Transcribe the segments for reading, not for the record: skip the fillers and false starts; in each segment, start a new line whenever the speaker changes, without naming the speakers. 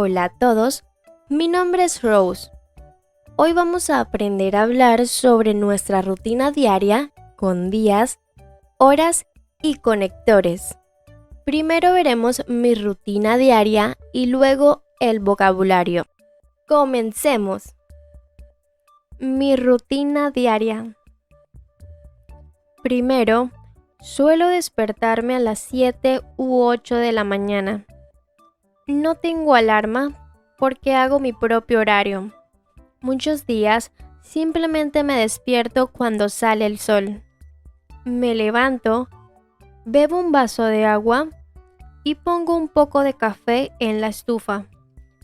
Hola a todos, mi nombre es Rose. Hoy vamos a aprender a hablar sobre nuestra rutina diaria con días, horas y conectores. Primero veremos mi rutina diaria y luego el vocabulario. Comencemos. Mi rutina diaria. Primero, suelo despertarme a las 7 u 8 de la mañana. No tengo alarma porque hago mi propio horario. Muchos días simplemente me despierto cuando sale el sol. Me levanto, bebo un vaso de agua y pongo un poco de café en la estufa.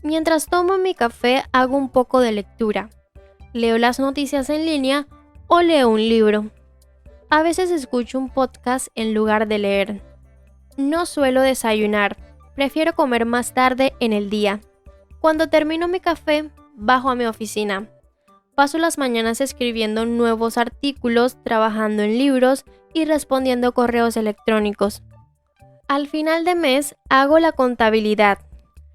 Mientras tomo mi café hago un poco de lectura. Leo las noticias en línea o leo un libro. A veces escucho un podcast en lugar de leer. No suelo desayunar, prefiero comer más tarde en el día. Cuando termino mi café, bajo a mi oficina. Paso las mañanas escribiendo nuevos artículos, trabajando en libros y respondiendo correos electrónicos. Al final de mes hago la contabilidad.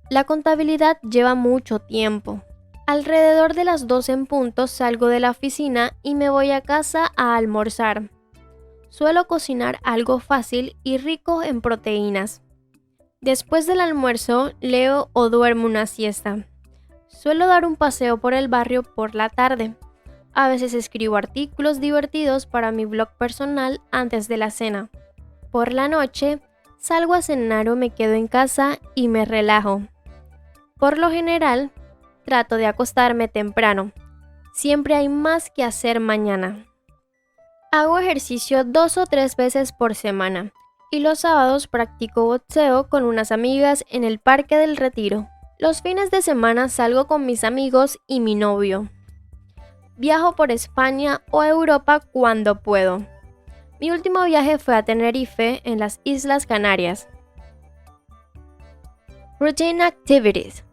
La contabilidad lleva mucho tiempo. Alrededor de las 12 en punto salgo de la oficina y me voy a casa a almorzar. Suelo cocinar algo fácil y rico en proteínas. Después del almuerzo, leo o duermo una siesta. Suelo dar un paseo por el barrio por la tarde. A veces escribo artículos divertidos para mi blog personal antes de la cena. Por la noche, salgo a cenar o me quedo en casa y me relajo. Por lo general, trato de acostarme temprano. Siempre hay más que hacer mañana. Hago ejercicio 2 o 3 veces por semana y los sábados practico boxeo con unas amigas en el Parque del Retiro. Los fines de semana salgo con mis amigos y mi novio. Viajo por España o Europa cuando puedo. Mi último viaje fue a Tenerife en las Islas Canarias. Routine activities.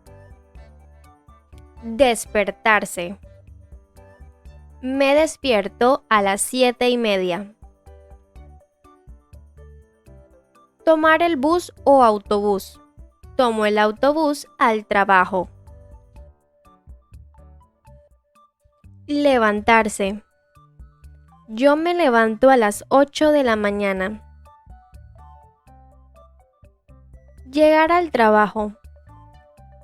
Despertarse. Me despierto a las 7:30. Tomar el bus o autobús. Tomo el autobús al trabajo. Levantarse. Yo me levanto a las 8 de la mañana. Llegar al trabajo.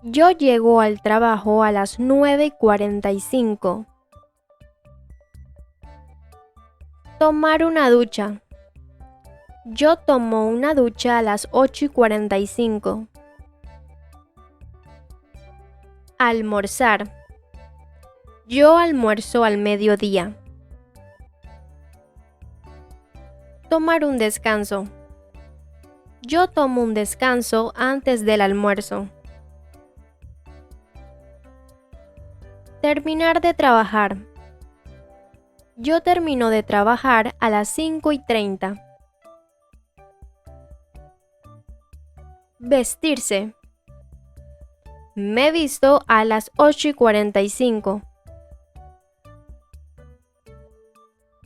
Yo llego al trabajo a las 9:45. Tomar una ducha. Yo tomo una ducha a las 8:45. Almorzar. Yo almuerzo al mediodía. Tomar un descanso. Yo tomo un descanso antes del almuerzo. Terminar de trabajar. Yo termino de trabajar a las 5:30. Vestirse. Me visto a las 8:45.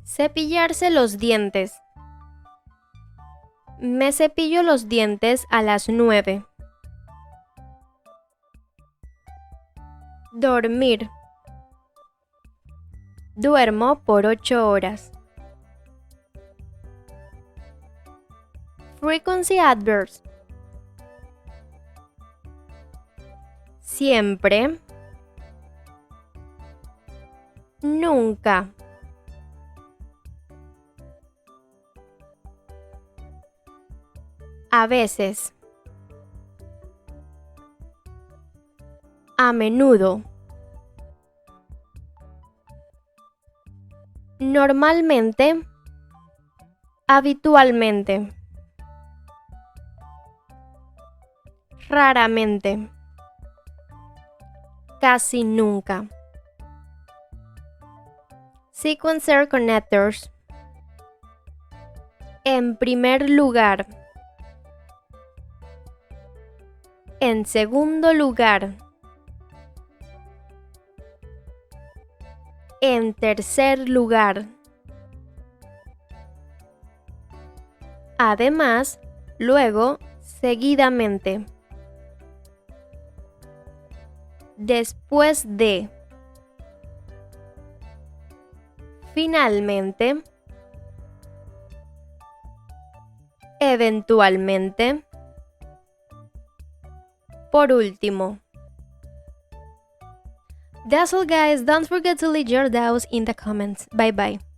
Cepillarse los dientes. Me cepillo los dientes a las 9. Dormir. Duermo por 8 horas. Frequency adverbs. Siempre. Nunca. A veces. A menudo. Normalmente. Habitualmente. Raramente. Casi nunca. Sequencer connectors. En primer lugar. En segundo lugar. En tercer lugar. Además, luego, seguidamente. después de, finalmente, eventualmente, por último. That's all guys, don't forget to leave your doubts in the comments. Bye bye.